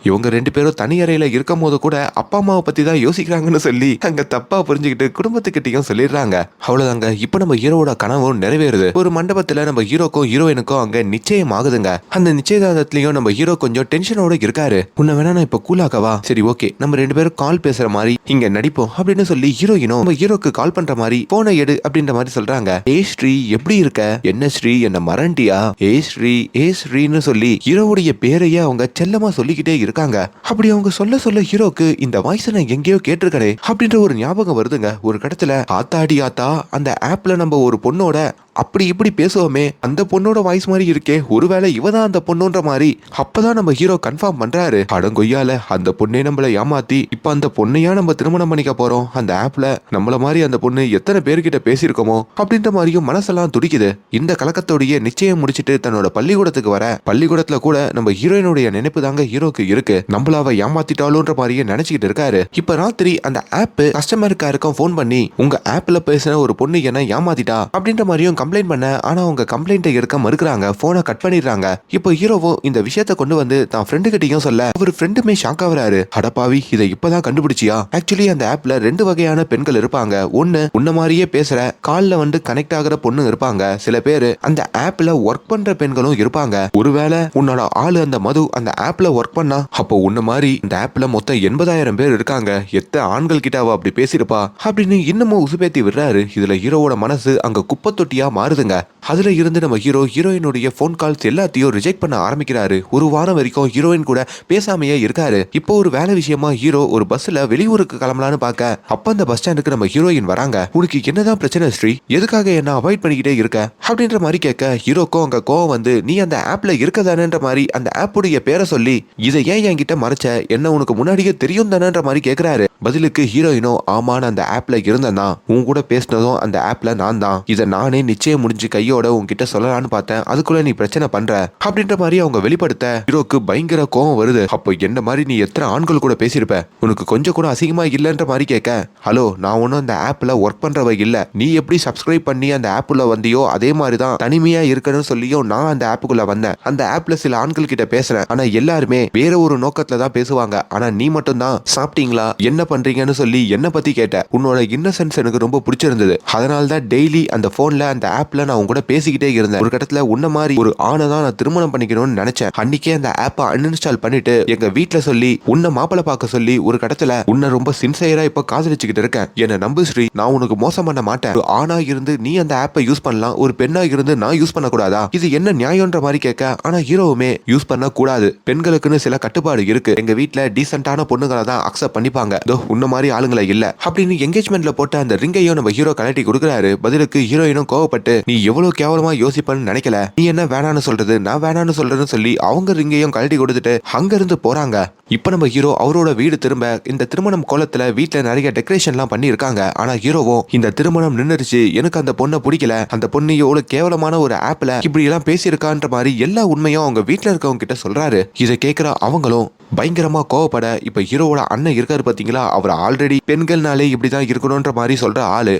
இவங்க ரெண்டு பேரும் தனி அறையில இருக்கும் போது கூட அப்பா அம்மாவை பத்தி தான் யோசிக்கிறாங்கன்னு சொல்லி அங்க தப்பா புரிஞ்சுக்கிட்டு குடும்பத்துக்கிட்டையும் சொல்லிடுறாங்க. அவ்வளவுதாங்க. இப்ப நம்ம ஹீரோவோட கனவும் நிறைவேறுது. ஒரு மண்டபத்துல நம்ம ஹீரோக்கும் ஹீரோயினுக்கும் அங்க நிச்சயம் ஆகுதுங்க. அந்த நிச்சயதார்த்தத்திலயும் நம்ம ஹீரோ கொஞ்சம் டென்ஷனோட இருக்காரு. உன்னை வேணா நான் இப்ப கூலாக்கவா, சரி ஓகே நம்ம ரெண்டு பேரும் கால் பேசுற மாதிரி இங்க நடிப்போம் அப்படின்னு சொல்லி ஹீரோயினும் நம்ம ஹீரோக்கு கால் பண்ற மாதிரி போனை எடு அப்படின்ற மாதிரி சொல்றாங்க. ஏ ஸ்ரீ எப்படி இருக்க, என்ன ஸ்ரீ என்ன மறண்டியா, ஏ ஸ்ரீன்னு சொல்லி ஹீரோவுடைய பேரையே அவங்க செல்லமா சொல்லிக்கிட்டே இருக்காங்க. அப்படி அவங்க சொல்ல சொல்ல ஹீரோக்கு இந்த வாய்ஸ் நான் எங்கேயோ கேட்டிருக்கனே அப்படின்ற ஒரு ஞாபகம் வருதுங்க. ஒரு கடத்துல ஆத்தாடி ஆத்தா, அந்த ஆப்ல நம்ம ஒரு பொண்ணோட அப்படி இப்படி பேசுவோமே, அந்த பொண்ணோட வாய்ஸ் மாதிரி இருக்கே, ஒருவேளை இவதான் அந்த பொண்ணுன்ற மாதிரி. அப்பதான் நம்ம ஹீரோ கன்ஃபார்ம் பண்றாரு, அடங்கொய்யால அந்த பொண்ணே நம்மள ஏமாத்தி இப்ப அந்த பொண்ணையா நம்ம திருமணம் பண்ணிக்க போறோம். அந்த ஆப்ல நம்மள மாதிரி அந்த பொண்ணு எத்தனை பேர்கிட்ட பேசியிருக்கோமோ அப்படின்ற மாதிரியும் மனசெல்லாம் துடிக்குது. இந்த கலக்கத்தோடைய நிச்சயம் முடிச்சிட்டு தன்னோட பள்ளிக்கூடத்துக்கு வர, பள்ளிக்கூடத்துல கூட நம்ம ஹீரோயினுடைய நினைப்பு தாங்க ஹீரோக்கு இருக்கு. நம்மள அவ ஏமாத்திட்டாலோன்ற மாதிரியே நினைச்சுக்கிட்டு இருக்காரு. இப்ப ராத்திரி அந்த ஆப் கஸ்டமர் கேருக்கும் போன் பண்ணி, உங்க ஆப்ல பேசின ஒரு பொண்ணு என்ன ஏமாத்திட்டா அப்படின்ற மாதிரியும் கம்ப்ளைண்ட் பண்ண, ஆனா அவங்க கம்ப்ளைண்ட்டை எடுக்க மறுக்கிறாங்க, போனை கட் பண்ணிடுறாங்க. இப்போ ஹீரோவும் இந்த விஷயத்தை கொண்டு வந்து தான் ஃப்ரெண்டு கிட்டயும் சொல்ல அவர் ஃப்ரெண்டுமே ஷாக் ஆகுறாரு. அடப்பாவி, இதை இப்பதான் கண்டுபிடிச்சியா? ஆக்சுவலி அந்த ஆப்ல 2 வகையான பெண்கள் இருப்பாங்க. ஒன்னு உன்ன மாதிரியே பேசுற கால்ல வந்து கனெக்ட் ஆகுற பொண்ணு இருப்பாங்க. சில பேரு அந்த ஆப்ல ஒர்க் பண்ற பெண்களும் இருப்பாங்க. ஒருவேளை உன்னோட ஆளு அந்த மது அந்த ஆப்ல ஒர்க் பண்ணா, அப்போ உன்ன மாதிரி இந்த ஆப்ல மொத்தம் 80,000 பேர் இருக்காங்க. எத்த ஆண்கள் கிட்ட அவ அப்படி பேசிருப்பா அப்படின்னு இன்னமும் உசுப்பேத்தி விடுறாரு. இதுல ஹீரோவோட மனசு அங்க குப்பை தொட்டியா மாறுதுங்க. அதுல இருந்து நம்ம ஹீரோயினுடைய போன் கால்ஸ் எல்லாத்தையும் ரிஜெக்ட் பண்ண ஆரம்பிக்கிறாரு. ஒரு வாரம் வரைக்கும் ஹீரோயின் கூட பேசாமையே இருக்காரு. இப்போ ஒரு வேலை விஷயமா ஹீரோ ஒரு பஸ்ல வெளியூருக்கு கிளம்பலான்னு பார்க்க, அப்ப அந்த பஸ் ஸ்டாண்டுக்கு நம்ம ஹீரோயின் வராங்க. உனக்கு என்னதான் பிரச்சனை ஸ்ரீ? எதுக்காக என்ன அவாய்ட் பண்ணிக்கிட்டே இருக்க அப்படின்ற மாதிரி கேட்க, ஹீரோக்கும் அங்க கோவம் வந்து, நீ அந்த ஆப்ல இருக்கதானன்ற மாதிரி அந்த ஆப்புடைய பேரை சொல்லி, இதை ஏன் என்கிட்ட மறைச்ச, என்ன உனக்கு முன்னாடியே தெரியும் தானன்ற மாதிரி கேக்குறாரு. பதிலுக்கு ஹீரோயினோ, ஆமா நான் அந்த ஆப்ல இருந்தேன்னா, உன் கூட பேசினதும் அந்த ஆப்ல நான் தான். இதை நானே நிச்சயம் முடிஞ்சு கையோட உன்கிட்ட சொல்லலான்னு பார்த்தேன், அதுக்குள்ள நீ பிரச்சனை பண்ற அப்படின்ற மாதிரி அவங்க வெளிப்படுத்த ஹீரோக்கு பயங்கர கோவம் வருது. அப்போ என்ன மாதிரி நீ எத்தனை ஆண்கள் கூட பேசியிருப்ப, உனக்கு கொஞ்சம் கூட அசிங்கமா இல்லன்ற மாதிரி கேட்க, ஹலோ நான் ஒன்னும் அந்த ஆப்ல ஒர்க் பண்றவ இல்ல, நீ எப்படி சப்ஸ்கிரைப் பண்ணி அந்த ஆப்புல வந்தியோ அதே மாதிரி தான் தனிமையா இருக்கணும்னு சொல்லியும் நான் அந்த ஆப்புக்குள்ள வந்தேன். அந்த ஆப்ல சில ஆண்கள் கிட்ட பேசுறேன், ஆனா எல்லாருமே வேற ஒரு நோக்கத்துல தான் பேசுவாங்க. ஆனா நீ மட்டும் தான் சாப்பிட்டீங்களா என்ன பண்றீங்கன்னு சொல்லி என்ன பத்தி கேட்ட. உன்னோட இன்னசென்ஸ் எனக்கு ரொம்ப பிடிச்சிருந்தது. அதனால தான் டெய்லி அந்த போன்ல அந்த ஆப்ல நான் உங்க கூட பேசிக்கிட்டே இருந்தேன். ஒரு கட்டத்துல உன்ன மாதிரி ஒரு ஆணை தான் நான் திருமணம் பண்ணிக்கணும்னு நினைச்சேன். அன்னைக்கே அந்த ஆப்பை அன்இன்ஸ்டால் பண்ணிட்டு எங்க வீட்டுல சொல்லி உன்னை மாப்பிள பார்க்க சொல்லி ஒரு கடத்துல உன்னை ரொம்ப சின்சியரா இப்ப காதலிச்சுக்கிட்டு இருக்கேன். என்ன நம்பு ஸ்ரீ, நான் உனக்கு மோசம் பண்ண மாட்டேன். ஒரு ஆணா இருந்து நீ அந்த ஆப்பை யூஸ் பண்ணலாம், ஒரு பெண்ணா இருந்து நான் யூஸ் பண்ண கூடாதா? இது என்ன நியாயம்ன்ற மாதிரி கேட்க, ஆனா ஹீரோவுமே யூஸ் பண்ண கூடாது, பெண்களுக்குன்னு சில கட்டுப்பாடு இருக்கு, எங்க வீட்டுல டீசென்டான பொண்ணுங்களை தான் அக்செப்ட் பண்ணிப்பாங்க, உன்ன மாதிரி ஆளுங்களை இல்ல அப்படின்னு என்கேஜ்மெண்ட்ல போட்ட அந்த ரிங்கையும் நம்ம ஹீரோ கலட்டி கொடுக்குறாரு. பதிலுக்கு ஹீரோயினும் கோவப்பட்டு, நீ எவ்வளவு கேவலமா யோசிப்பன்னு நினைக்கல, நீ என்ன வேணான்னு சொல்றது, நான் வேணான்னு சொல்றேன்னு சொல்லி அவங்க ரிங்கையும் கலட்டி கொடுத்துட்டு அங்க இருந்து போறாங்க. இப்ப நம்ம ஹீரோ அவரோட வீடு திரும்ப இந்த திருமணம் கோலத்துல வீட்டுல நிறைய டெக்கரேஷன்லாம் பண்ணி இருக்காங்க. ஆனா ஹீரோவும் இந்த திருமணம் நின்னுருச்சு, எனக்கு அந்த பொண்ணை பிடிக்கல, அந்த பொண்ணு எவ்வளவு கேவலமான ஒரு ஆப்ல இப்படி எல்லாம் பேசியிருக்கான்ற மாதிரி எல்லா உண்மையும் அவங்க வீட்டுல இருக்கவங்க கிட்ட சொல்றாரு. இதை கேட்கிற அவங்களும் பயங்கரமா கோவப்பட, இப்ப ஹீரோவோட அண்ணன் இருக்காரு பாத்தீங்களா, அவர் ஆல்ரெடி பெண்கள்னாலே இப்படிதான் இருக்கணும்ன்ற மாதிரி சொல்ற ஆளு.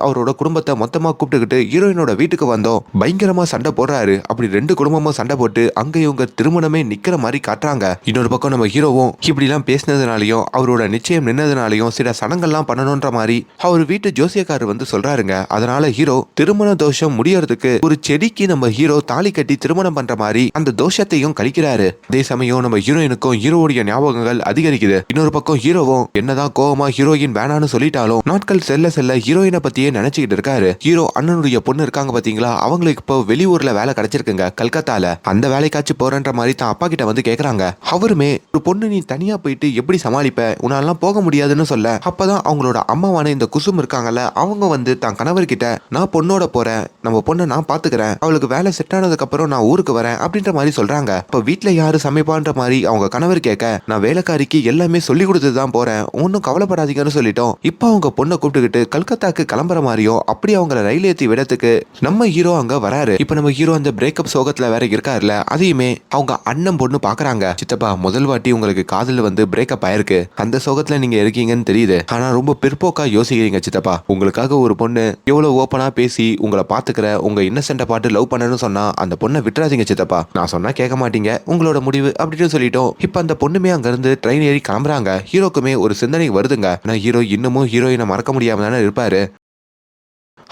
அவரோட குடும்பத்தை மொத்தமா கூப்பிட்டுக்கிட்டு ஹீரோயினோட வீட்டுக்கு வந்தோம் பயங்கரமா சண்டை போடுறாரு. அப்படி 2 குடும்பமும் சண்டை போட்டு அங்க இவங்க திருமணமே நிக்கிற மாதிரி காட்டுறாங்க. இன்னொரு பக்கம் நம்ம ஹீரோவும் இப்படி எல்லாம் பேசினதுனாலையும் அவரோட நிச்சயம் நின்னதுனாலையும் சில சடங்கெல்லாம் பண்ணணும்ன்ற மாதிரி அவர் வீட்டு ஜோசியக்காரர் வந்து சொல்றாருங்க. அதனால ஹீரோ திருமண தோஷம் முடியறதுக்கு ஒரு செடிக்கு நம்ம ஹீரோ தாலி கட்டி திருமணம் பண்ற மாதிரி அந்த தோஷத்தையும் கழிக்கிறாரு. அதே சமயம் நம்ம ஹீரோயினுக்கும் ஹீரோவுடைய ஞாபகங்கள் அதிகரிக்குது. இன்னொரு பக்கம் ஹீரோவும் என்னதான் கோவமா ஹீரோயின் வேணான்னு சொல்லிட்டாலும் நாட்கள் செல்ல செல்ல ஹீரோயினை பத்தியே நினைச்சுக்கிட்டு இருக்காரு. ஹீரோ அண்ணனுடைய பொண்ணு இருக்காங்க பாத்தீங்களா, அவங்களுக்கு இப்போ வெளியூர்ல வேலை கிடைச்சிருக்குங்க கல்கத்தால. அந்த வேலைக்காச்சும் போறன்ற மாதிரி தான் அப்பா கிட்ட வந்து கேக்குறாங்க. அவருமே ஒரு பொண்ணு நீ தனியா போயிட்டு எப்படி சமாளிப்ப, உன்னாலாம் போக முடியாதுன்னு சொல்ல, அப்பதான் அவங்களோட அம்மாவான இந்த குசும் இருக்காங்கல்ல, அவங்க வந்து தான் கணவர்கிட்ட நான் பொண்ணோட போறேன், நம்ம பொண்ணை நான் பாத்துக்கிறேன், அவளுக்கு வேலை செட் ஆனதுக்கு அப்புறம் நான் ஊருக்கு வரேன் அப்படின்ற மாதிரி சொல்றாங்க. இப்ப வீட்டுல யாரு சமைப்பான்ற மாதிரி அவங்க கணவர் கேட்க, நான் வேலைக்காரிக்கு எல்லாமே சொல்லி கொடுத்து தான் போறேன், ஒன்னும் கவலைப்படாதீங்கன்னு சொல்லிட்டோம். இப்ப அவங்க பொண்ணை கூப்பிட்டுக்கிட்டு கல்கத்தாக்கு கிளம்புற மாதிரியும் அப்படி அவங்கள ரயில் ஏத்தி விடத்துக்கு நம்ம ஹீரோ அங்க வராரு. இப்ப நம்ம ஹீரோ அந்த பிரேக்கப் சோகத்துல வேற இருக்காருல, அதையுமே அவங்க அண்ணன் பொண்ணு பாக்குறாங்க. சித்தப்பா, முதல் வாட்டி உங்களுக்கு காதல் வந்து பிரேக்கப் ஆயிருக்கு, அந்த சோகத்துல நீங்க இருக்கீங்கன்னு தெரியுது, ஆனா ரொம்ப பிற்போக்கா யோசிக்கிறீங்க சித்தப்பா. உங்களுக்காக ஒரு பொண்ணு எவ்வளவு ஓப்பனா பேசி உங்களை பாத்துக்கிற உங்க இன்னசென்ட பாட்டு லவ் பண்ணணும்னு சொன்னா அந்த பொண்ணை விட்டுறாதீங்க சித்தப்பா, நான் சொன்னா கேட்க மாட்டீங்க, உங்களோட முடிவு அப்படின்னு சொல்லிட்டோம். இப்ப அந்த பொண்ணுமே அங்க இருந்து ட்ரெயின் ஏறி கிளம்புறாங்க. ஹீரோக்குமே ஒரு சிந்தனை வருதுங்க. ஆனா ஹீரோ இன்னமும் ஹீரோயினை மறக்க முடியாம தானே இருப்பாரு.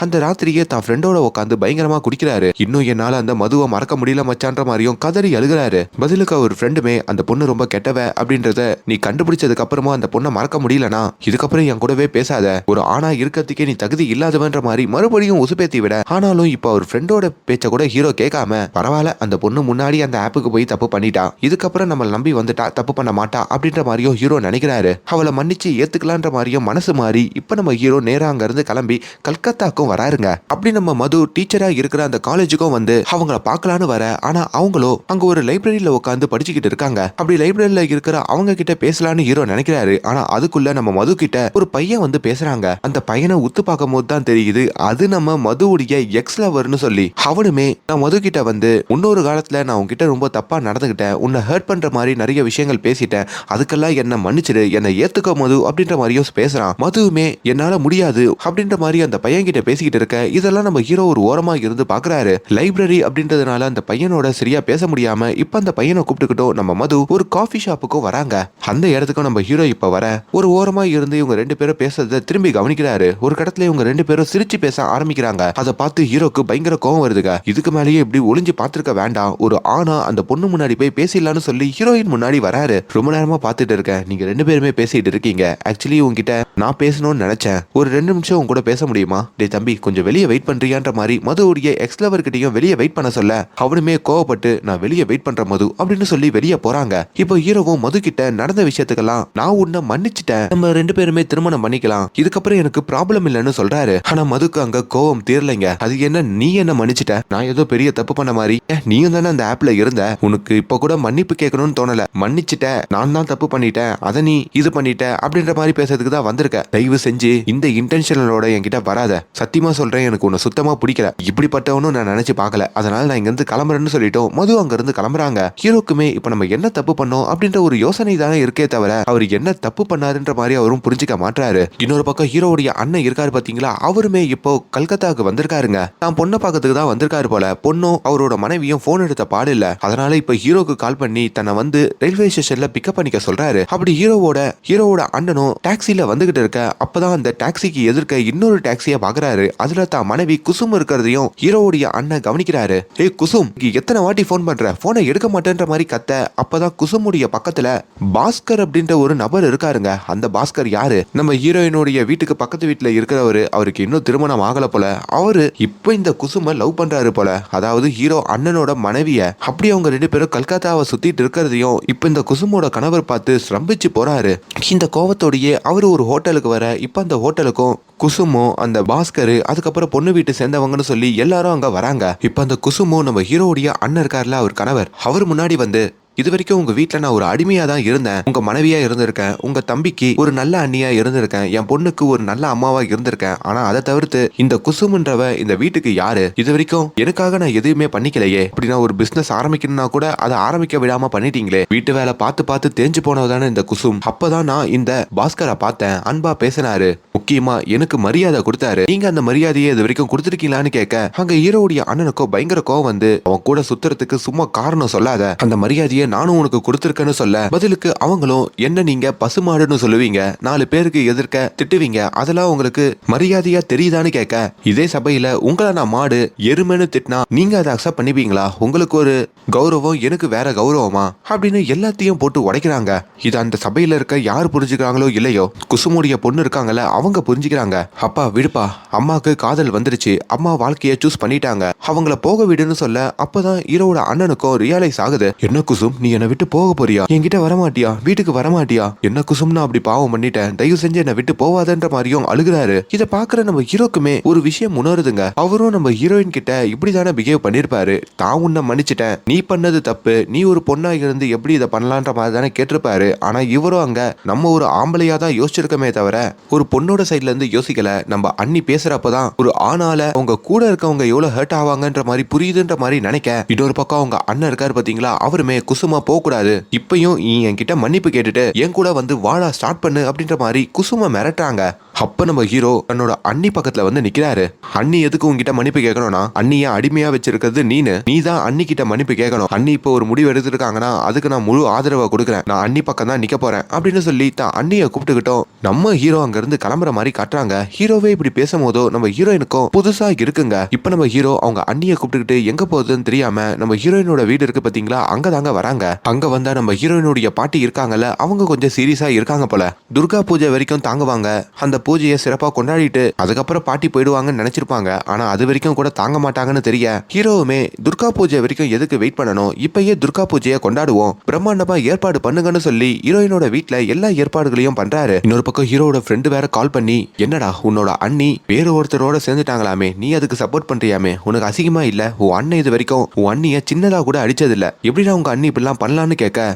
அந்த ராத்திரியே தான் ஃப்ரெண்டோட உட்காந்து பயங்கரமா குடிக்கிறாரு. இன்னும் என்னால அந்த மதுவை மறக்க முடியல மச்சான்ற மாதிரியும் கதறி அழுகிறாரு. பதிலுக்கு அவர் ஃப்ரெண்டுமே அந்த பொண்ணு ரொம்ப கெட்டவ அப்படின்றத நீ கண்டுபிடிச்சதுக்கு அப்புறமா அந்த பொண்ணை மறக்க முடியலனா இதுக்கப்புறம் என் கூடவே பேசாத, ஒரு ஆணா இருக்கிறதுக்கே நீ தகுதி இல்லாதவன்ற மாதிரி மறுபடியும் உசுப்பேத்தி விட. ஆனாலும் இப்ப அவர் ஃப்ரெண்டோட பேச்ச கூட ஹீரோ கேட்காம, பரவாயில்ல அந்த பொண்ணு முன்னாடி அந்த ஆப்புக்கு போய் தப்பு பண்ணிட்டா, இதுக்கப்புறம் நம்ம நம்பி வந்துட்டா தப்பு பண்ண மாட்டா அப்படின்ற மாதிரியும் ஹீரோ நினைக்கிறாரு. அவளை மன்னிச்சு ஏத்துக்கலான்ற மாதிரியும் மனசு மாறி இப்ப நம்ம ஹீரோ நேரா அங்க இருந்து கிளம்பி கல்கத்தாக்கும் வராருங்க. அப்படி நம்ம மது டீச்சரா இருக்கிற அந்த காலேஜுக்கும் வந்து அவங்கள பார்க்கலான்னு வர, ஆனா அவங்களோ அங்க ஒரு லைப்ரரியில உட்காந்து படிச்சுக்கிட்டு இருக்காங்க. அப்படி லைப்ரரியில இருக்கிற அவங்க கிட்ட பேசலான்னு ஹீரோ நினைக்கிறாரு. ஆனா அதுக்குள்ள நம்ம மது கிட்ட ஒரு பையன் வந்து பேசுறாங்க. அந்த பையனை உத்து பார்க்கும் போது தான் தெரியுது அது நம்ம மதுவுடைய எக்ஸ் லவர்னு சொல்லி. அவனுமே நான் மது கிட்ட வந்து இன்னொரு காலத்துல நான் உன்கிட்ட ரொம்ப தப்பா நடந்துகிட்டேன், உன்னை ஹர்ட் பண்ற மாதிரி நிறைய விஷயங்கள் பேசிட்டேன், அதுக்கெல்லாம் என்ன மன்னிச்சிடு, என்னை ஏத்துக்க மது அப்படின்ற மாதிரியும் பேசுறான். மதுவுமே என்னால முடியாது அப்படின்ற மாதிரி அந்த பையன் கிட்ட பேசிக்கிட்டு இருக்க. இதெல்லாம் நம்ம ஹீரோ ஒரு ஓரமா இருந்து பாக்குறாரு. லைப்ரரி அப்படின்றதுனால அந்த பையனோட சரியா பேச முடியாம இப்ப அந்த பையனை கூப்பிட்டுக்கிட்டோம் நம்ம மது ஒரு காஃபி ஷாப்புக்கும் வராங்க. அந்த இடத்துக்கும் நம்ம ஹீரோ இப்ப வர ஒரு ஓரமா இருந்து இவங்க ரெண்டு பேரும் பேசுறத திரும்பி கவனிக்கிறாரு. ஒரு கடத்துல இவங்க ரெண்டு பேரும் சிரிச்சு பேச ஆரம்பிக்கிறாங்க. அதை பார்த்து ஹீரோக்கு பயங்கர கோவம் வருதுங்க. இதுக்கு மேலேயே இப்படி ஒளிஞ்சு பாத்துருக்க வேண்டாம், ஒரு ஆணா அந்த பொண்ணு முன்னாடி போய் பேசிடலான்னு சொல்லி ஹீரோயின் முன்னாடி வராரு. ரொம்ப நேரமா பாத்துட்டு இருக்கேன், நீங்க ரெண்டு பேருமே பேசிட்டு இருக்கீங்க. ஆக்சுவலி உங்ககிட்ட நான் பேசணும்னு நினைச்சேன், ஒரு 2 நிமிஷம் உங்க கூட பேச முடியுமா? டே தம்பி, கொஞ்சம் வெளியே வெயிட் பண்றியான்ற மாதிரி மதுவுடைய எக்ஸ் லவர் கிட்டையும் வெளியே வெயிட் பண்ண சொல்ல அவனுமே கோவப்பட்டு நான் வெளியே வெயிட் பண்ற மது அப்படின்னு சொல்லி வெளியே போறாங்க. இப்போ ஹீரோவும் மது கிட்ட நடந்த விஷயத்துக்கெல்லாம் நான் உன்னை மன்னிச்சிட்டேன், நம்ம ரெண்டு பேருமே திருமணம் பண்ணிக்கலாம், இதுக்கப்புறம் எனக்கு ப்ராப்ளம் இல்லைன்னு சொல்றாரு. ஆனா மதுக்கு அங்க கோவம் தீரலைங்க. அது என்ன, நீ என்ன மன்னிச்சிட்ட? நான் ஏதோ பெரிய தப்பு பண்ண மாதிரி, நீயும் தானே அந்த ஆப்ல இருந்த, உனக்கு இப்ப கூட மன்னிப்பு கேட்கணும்னு தோணல, மன்னிச்சிட்ட, நான் தான் தப்பு பண்ணிட்டேன், அதை நீ இது பண்ணிட்ட அப்படின்ற மாதிரி பேசுறதுக்கு தான் வந்திருக்க. தயவு செஞ்சு இந்த இன்டென்ஷனோட என்கிட்ட வராத, சத்தியமா சொல்றேன், எனக்கு உன்னை சுத்தமா பிடிக்கல, இப்படிப்பட்டவனும் நான் நினைச்சு பார்க்கல, அதனால நான் இங்க இருந்து கிளம்புறேன்னு சொல்லிட்டோம். மது அங்க இருந்து கிளம்புறாங்க. ஹீரோக்குமே இப்ப நம்ம என்ன தப்பு பண்ணோம் அப்படின்ற ஒரு யோசனை தானே இருக்கே தவிர அவர் என்ன தப்பு பண்ணாருன்ற மாதிரி அவரும் புரிஞ்சுக்க மாட்டாரு. இன்னொரு பக்கம் ஹீரோவுடைய அண்ணன் இருக்காரு பாத்தீங்களா, அவருமே இப்போ கல்கத்தாவுக்கு வந்திருக்காருங்க. தான் பொண்ணை பார்க்கறதுக்கு தான் வந்திருக்காரு போல. பொண்ணும் அவரோட மனைவியும் போன் எடுத்த பாடு இல்ல. அதனால இப்ப ஹீரோக்கு கால் பண்ணி தன்னை வந்து ரயில்வே ஸ்டேஷன்ல பிக்கப் பண்ணிக்க சொல்றாரு. அப்படி ஹீரோவோட அண்ணனும் டாக்ஸில வந்துகிட்டு இருக்க அப்பதான் அந்த டாக்ஸிக்கு எதிர்க்க இன்னொரு டாக்ஸியை பாக்குறாரு. அதுல தான் மனைவி குசும் இருக்கிறதையும் ஹீரோவுடைய அண்ணன் கவனிக்கிறாரு. ஏய் குசும், எத்தனை வாட்டி போன் பண்ற, போனை எடுக்க மாட்டேன்ற மாதிரி கத்த. அப்பதான் குசுமுடைய பக்கத்துல பாஸ்கர் அப்படின்ற ஒரு நபர் இருக்காருங்க. அந்த பாஸ்கர் யாரு, நம்ம ஹீரோயினுடைய வீட்டுக்கு பக்கத்து வீட்டுல இருக்கிறவரு. அவருக்கு இன்னும் திருமணம் ஆகல போல. அவரு இப்ப இந்த குசும லவ் பண்றாரு போல. அதாவது ஹீரோ அண்ணனோட மனைவிய. அப்படி அவங்க ரெண்டு பேரும் கல்கத்தாவை சுத்திட்டு இருக்கிறதையும் இப்ப இந்த குசுமோட கணவர் பார்த்து ஸ்ரம்பிச்சு போறாரு. இந்த கோவத்தோடையே அவரு ஒரு ஹோட்டலுக்கு வர இப்ப அந்த ஹோட்டலுக்கும் குசுமும் அந்த பாஸ்கர் அதுக்கப்புறம் பொண்ணு வீட்டு சேர்ந்தவங்கன்னு சொல்லி எல்லாரும் அங்க வராங்க. இப்ப அந்த குசுமும் நம்ம ஹீரோடைய அண்ணன் இருக்காருல, அவர் கணவர், அவர் முன்னாடி வந்து இது வரைக்கும் உங்க வீட்டுல நான் ஒரு அடிமையா தான் இருந்தேன், உங்க மனைவியா இருந்திருக்கேன், உங்க தம்பிக்கு ஒரு நல்ல அண்ணியா இருந்திருக்கேன், என் பொண்ணுக்கு ஒரு நல்ல அம்மாவா இருந்திருக்கேன். ஆனா அதை தவிர்த்து இந்த குசுமுன்றவ இந்த வீட்டுக்கு யாரு, இது வரைக்கும் எனக்காக நான் எதுவுமே பண்ணிக்கலையே, அப்படி நான் ஒரு பிசினஸ் ஆரம்பிக்கணும்னா கூட அதை ஆரம்பிக்க விடாம பண்ணிட்டீங்களே, வீட்டு வேலை பார்த்து பார்த்து தேஞ்சு போனதானே இந்த குசும். அப்பதான் நான் இந்த பாஸ்கரை பார்த்தேன், அன்பா பேசினாரு, முக்கியமா எனக்கு மரியாதை கொடுத்தாரு, நீங்க அந்த மரியாதையை இது வரைக்கும் கொடுத்துருக்கீங்களான்னு கேட்க அங்க ஹீரோவுடைய அண்ணனுக்கோ பயங்கர கோவம் வந்து அவன் கூட சுத்துறதுக்கு சும்மா காரணம் சொல்லாத, அந்த மரியாதையை நானும் உனக்கு கொடுத்திருக்கேன்னு சொல்ல பதிலுக்கு அவங்களும் என்ன நீங்க பசுமாடுன்னு சொல்லுவீங்க, 4 பேருக்கு எதிர்க்க திட்டுவீங்க, அதெல்லாம் உங்களுக்கு மரியாதையா தெரியுதான்னு கேட்க இதே சபையில உங்களை நான் மாடு எருமைன்னு திட்டினா நீங்க அதை அக்செப்ட் பண்ணிப்பீங்களா, உங்களுக்கு ஒரு கௌரவம் எனக்கு வேற கௌரவமா அப்படின்னு எல்லாத்தையும் போட்டு உடைக்கிறாங்க. இது அந்த சபையில இருக்க யார் புரிஞ்சுக்கிறாங்களோ இல்லையோ குசுமுடைய பொண்ணு இருக்காங்கல்ல அவங்க புரிஞ்சுக்கிறாங்க. அப்பா விடுப்பா, அம்மாக்கு காதல் வந்துருச்சு, அம்மா வாழ்க்கைய சூஸ் பண்ணிட்டாங்க, அவங்கள போக விடுன்னு சொல்ல அப்பதான் ஹீரோட அண்ணனுக்கும் ரியலைஸ் ஆகுது. என்ன குசும், நீ என்னை விட்டு போக போறியா, என்கிட்ட வரமாட்டியா, வீட்டுக்கு வரமாட்டியா, என்ன குசும் நான் அப்படி பாவம் பண்ணிட்டேன், தயவு செஞ்சு என்னை விட்டு போவாதன்ற மாதிரியும் அழுகுறாரு. இதை பாக்குற நம்ம ஹீரோக்குமே ஒரு விஷயம் உணருதுங்க. அவரும் நம்ம ஹீரோயின் கிட்ட இப்படிதானே பிஹேவ் பண்ணிருப்பாரு, தான் உன்னை மன்னிச்சிட்டேன், நீ பண்ணது தப்பு, நீ ஒரு பொண்ணா இருந்து எப்படி இதை பண்ணலான்ற மாதிரி தானே கேட்டிருப்பாரு. ஆனா இவரும் அங்க நம்ம ஒரு ஆம்பளையா தான் யோசிச்சிருக்கமே தவிர ஒரு பொண்ணோட சைட்ல இருந்து யோசிக்கல. நம்ம அண்ணி பேசுறப்பதான் ஒரு ஆணால அவங்க கூட இருக்கவங்க எவ்வளவு ஹர்ட் ஆவாங்கன்ற மாதிரி புரியுதுன்ற மாதிரி நினைக்க இன்னொரு பக்கம் அவங்க அண்ணன் இருக்காரு பாத்தீங்களா, அவருமே குசுமா போக கூடாது, இப்பயும் நீ என்கிட்ட மன்னிப்பு கேட்டுட்டு என் கூட வந்து வாழ ஸ்டார்ட் பண்ணு அப்படின்ற மாதிரி குசும மிரட்டாங்க. அப்ப நம்ம ஹீரோ தன்னோட அண்ணி பக்கத்துல வந்து நிக்கிறாரு. அண்ணி எதுக்கு உங்ககிட்ட மன்னிப்பு கேட்கணும்னா, அண்ணிய அடிமையா வச்சிருக்கிறது நீ தான் அண்ணி கிட்ட மன்னிப்பு கேட்கணும், அண்ணி இப்போ ஒரு முடிவு எடுத்திருக்காங்கன்னா அதுக்கு நான் முழு ஆதரவை கொடுக்குறேன், நான் அண்ணி பக்கம் தான் நிக்க போறேன் அப்படின்னு சொல்லி தான் அண்ணியை கூப்பிட்டுக்கிட்டோம். நம்ம ஹீரோ அங்க இருந்து கிளம்புற மாதிரி காட்டுறாங்க. ஹீரோவே இப்படி பேசும்போதோ நம்ம ஹீரோயினுக்கும் புதுசா இருக்குங்க. இப்ப நம்ம ஹீரோ அவங்க அண்ணியை கூப்பிட்டுக்கிட்டு எங்க போகுதுன்னு தெரியாம நம்ம ஹீரோயினோட வீடு இருக்கு பாத்தீங்களா, அங்கதாங்க வராங்க. அங்க வந்தா நம்ம ஹீரோயினுடைய பாட்டி இருக்காங்கல்ல, அவங்க கொஞ்சம் சீரியஸா இருக்காங்க போல. துர்கா பூஜை வரைக்கும் தாங்குவாங்க, அந்த பூஜையை சிறப்பா கொண்டாடிட்டு அதுக்கப்புறம் பாட்டி போயிடுவாங்கன்னு நினைச்சிருப்பாங்க. ஆனா அது வரைக்கும் கூட தாங்க மாட்டாங்கன்னு தெரிய ஹீரோவுமே துர்கா பூஜை வரைக்கும் எதுக்கு வெயிட் பண்ணணும், இப்பயே துர்கா பூஜையை கொண்டாடுவோம், பிரம்மாண்டமா ஏற்பாடு பண்ணுங்கன்னு சொல்லி ஹீரோயினோட வீட்டுல எல்லா ஏற்பாடுகளையும் பண்றாரு. இன்னொரு பக்கம் ஹீரோட ஃப்ரெண்டு வேற கால் பண்ணி என்னடா உன்னோட அண்ணி வேற ஒருத்தரோட சேர்ந்துட்டாங்களாமே, நீ அதுக்கு சப்போர்ட் பண்றியாமே, உனக்கு அசிங்கமா இல்ல, உன் அண்ணன் இது வரைக்கும் உன் அண்ணிய சின்னதா கூட அடிச்சதில்ல, எப்படிடா உங்க அண்ணி இப்படிலாம் பண்ணலான்னு கேட்க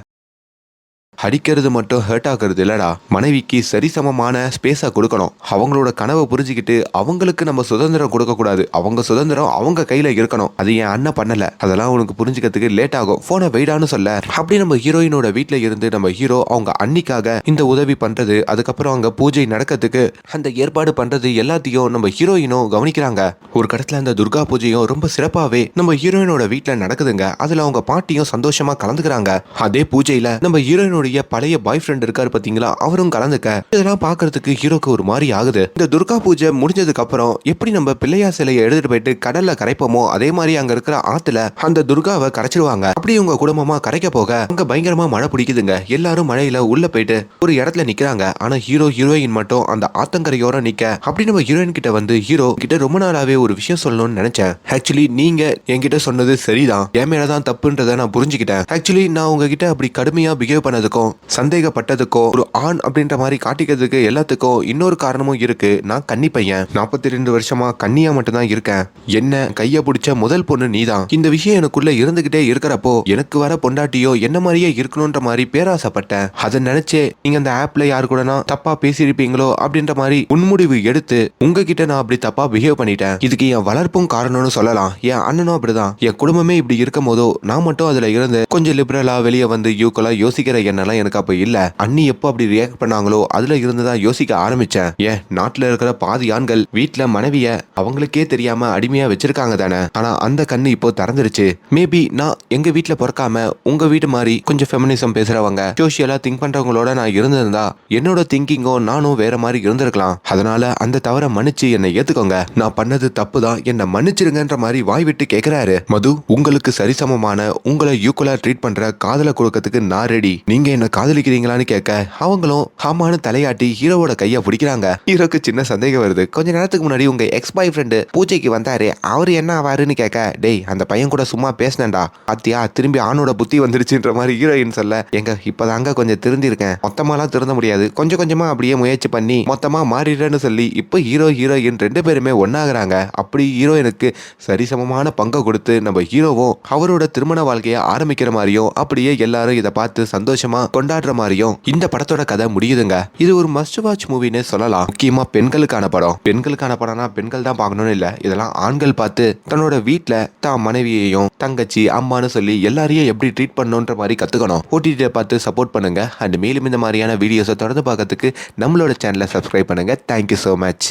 அடிக்கிறது மட்டும் ஹர்ட் ஆகுறது இல்லடா, மனைவிக்கு சரிசமமான ஸ்பேஸா கொடுக்கணும். அவங்களோட கனவை புரிஞ்சுக்கிட்டு அவங்களுக்கு நம்ம சுதந்திரம் கொடுக்க கூடாது. அவங்க சுதந்திரம் அவங்க கையில இருக்கணும். அது என் அண்ணன் பண்ணல, அதெல்லாம் உனக்கு புரிஞ்சுக்கிறதுக்கு லேட் ஆகும், போனை வெயிடான்னு சொல்ல. அப்படி நம்ம ஹீரோயினோட வீட்டுல இருந்து நம்ம ஹீரோ அவங்க அன்னிக்காக இந்த உதவி பண்றது, அதுக்கப்புறம் அங்க பூஜை நடக்கிறதுக்கு அந்த ஏற்பாடு பண்றது எல்லாத்தையும் நம்ம ஹீரோயினும் கவனிக்கிறாங்க. ஒரு கடத்துல அந்த துர்கா பூஜையும் ரொம்ப சிறப்பாவே நம்ம ஹீரோயினோட வீட்டுல நடக்குதுங்க. அதுல அவங்க பாட்டியும் சந்தோஷமா கலந்துக்கிறாங்க. அதே பூஜையில நம்ம ஹீரோயினுடைய பழைய பாய் ஃப்ரெண்ட் இருக்காரு பாத்தீங்களா, அவரும் கலந்துக்க. இதெல்லாம் பாக்குறதுக்கு ஹீரோக்கு ஒரு மாதிரி ஆகுது. இந்த துர்கா பூஜை முடிஞ்சதுக்கு அப்புறம் எப்படி நம்ம பிள்ளையார் சிலையை எடுத்துட்டு போயிட்டு கடல்ல கரைப்போமோ அதே மாதிரி அங்க இருக்கிற ஆத்துல அந்த துர்காவை கரைச்சிருவாங்க. அப்படி உங்க குடும்பமா கரைக்க போக அங்க பயங்கரமா மழை பிடிக்குதுங்க. எல்லாரும் மழையில உள்ள போயிட்டு ஒரு இடத்துல நிக்கிறாங்க. ஆனா ஹீரோ ஹீரோயின் மட்டும் அந்த ஆத்தங்கரையோர நிக்க. அப்படி நம்ம ஹீரோயின் கிட்ட வந்து, ஹீரோ கிட்ட ரொம்ப நாளாவே ஒரு விஷயம் சொல்லணும்னு நினைச்சேன். ஆக்சுவலி நீங்க என்கிட்ட சொன்னது சரிதான், என் மேலதான் தப்புன்றதை நான் புரிஞ்சுக்கிட்டேன். ஆக்சுவலி நான் உங்ககிட்ட அப்படி கடுமையா பிஹேவ் பண்ணதுக்கும் சந்தேகப்பட்டதுக்கும் ஒரு ஆண் அப்படின்ற மாதிரி காட்டிக்கிறதுக்கு எல்லாத்துக்கும் இன்னொரு காரணமும் இருக்கு. நான் கன்னி பையன், 42 வருஷமா கன்னியா மட்டும் தான் இருக்கேன். என்ன கைய பிடிச்ச முதல் பொண்ணு நீதான். இந்த விஷயம் எனக்குள்ள இருந்துகிட்டே இருக்கிறப்போ எனக்கு வர பொண்டாட்டியோ என்ன மாதிரியே இருக்கணும்ன்ற மாதிரி பேராசைப்பட்டேன். அதை நினைச்சே நீங்க அந்த ஆப்ல யாரு கூடனா தப்பா பேசியிருப்பீங்களோ அப்படின்ற மாதிரி முன்முடிவு எடுத்து உங்ககிட்ட நான் அப்படி தப்பா பிஹேவ் பண்ணிட்டேன். இதுக்கு என் வளர்ப்பும் காரணம்னு சொல்லலாம். என் அண்ணனும் அப்படிதான். என் குடும்பமே இப்படி இருக்கும் போதோ நான் மட்டும் அதுல இருந்து கொஞ்சம் லிபரலா வெளியே வந்து யூக்கலா யோசிக்கிற எண்ணெல்லாம் எனக்கு அப்ப இல்ல. அண்ணி எப்போ அப்படி ரியாக்ட் பண்ணாங்களோ அதுல இருந்துதான் யோசிக்க ஆரம்பிச்சேன். ஏன் நாட்டுல இருக்கிற பாதி ஆண்கள் வீட்டுல மனைவிய அவங்களுக்கே தெரியாம அடிமையா வச்சிருக்காங்க தானே. ஆனா அந்த கண்ணு இப்போ திறந்துருச்சு. மேபி நான் எங்க வீட்டுல பிறக்காம உங்க வீட்டு மாதிரி கொஞ்சம் ஃபெமினிசம் பேசுறவங்க சோசியலா திங்க் பண்றவங்களோட நான் இருந்திருந்தா என்னோட திங்கிங்கும் நானும் வேற மாதிரி இருந்திருக்கலாம். அதனால அந்த தவறை மன்னிச்சு என்னை ஏத்துக்கோங்க. நான் பண்ணது தப்பு தான், என்ன மன்னிச்சிருங்கன்ற மாதிரி வாய் விட்டு கேக்குறாரு. மது, உங்களுக்கு சரிசமமான உங்களை ஈக்குவலா ட்ரீட் பண்ற காதலை கொடுக்கறதுக்கு நான் ரெடி. நீங்க என்ன காதலிக்கிறீங்களான்னு கேட்க அவங்களும் ஆமான்னு தலையாட்டி ஹீரோவோட கைய பிடிக்கிறாங்க. ஹீரோக்கு சின்ன சந்தேகம் வருது. கொஞ்ச நேரத்துக்கு முன்னாடி உங்க எக்ஸ் பாய் ஃப்ரெண்டு பூஜைக்கு வந்தாரு, அவரு என்ன ஆவாருன்னு கேட்க, டேய் அந்த பையன் கூட சும்மா பேசினேன்டா, பாத்தியா திரும்பி ஆணோட புத்தி வந்துருச்சுன்ற மாதிரி ஹீரோயின் சொல்ல, எங்க இப்பதாங்க கொஞ்சம் திருந்திருக்கேன், மொத்தமாலாம் திருந்த முடியாது, கொஞ்சம் கொஞ்சமா அப்படியே முயற்சி பண்ணி மொத்தமா மாறிடுறேன்னு சொல்லி இப்போ ஹீரோ ஹீரோயின் 2 பேருமே ஒன்னாகிறாங்க. அப்படி ஹீரோயினுக்கு சரிசமமான பங்கை கொடுத்து நம்ம ஹீரோவும் அவரோட திருமண வாழ்க்கையை ஆரம்பிக்கிற மாதிரியும் அப்படியே எல்லாரும் இதை பார்த்து சந்தோஷமா கொண்டாடுற மாதிரியும் இந்த படத்தோட கதை முடியுதுங்க. இது ஒரு மஸ்ட் வாட்ச் மூவின்னு சொல்லலாம். முக்கியமா பெண்களுக்கான படம். பெண்களுக்கான படம்னா பெண்கள் தான் பார்க்கணும்னு இல்ல, இதெல்லாம் ஆண்கள் பார்த்து தன்னோட வீட்டுல தான் மனைவியையும் தங்கச்சி அம்மான்னு சொல்லி எல்லாரையும் எப்படி ட்ரீட் பண்ணணுன்ற மாதிரி கத்துக்கணும். ஓடிடியை பார்த்து சப்போர்ட் பண்ணுங்க. அண்ட் மேலும் இந்த மாதிரியான வீடியோஸை தொடர்ந்து பார்க்கறதுக்கு நம்மளோட சேனலை சப்ஸ்கிரைப் பண்ணுங்க. Thank you so much.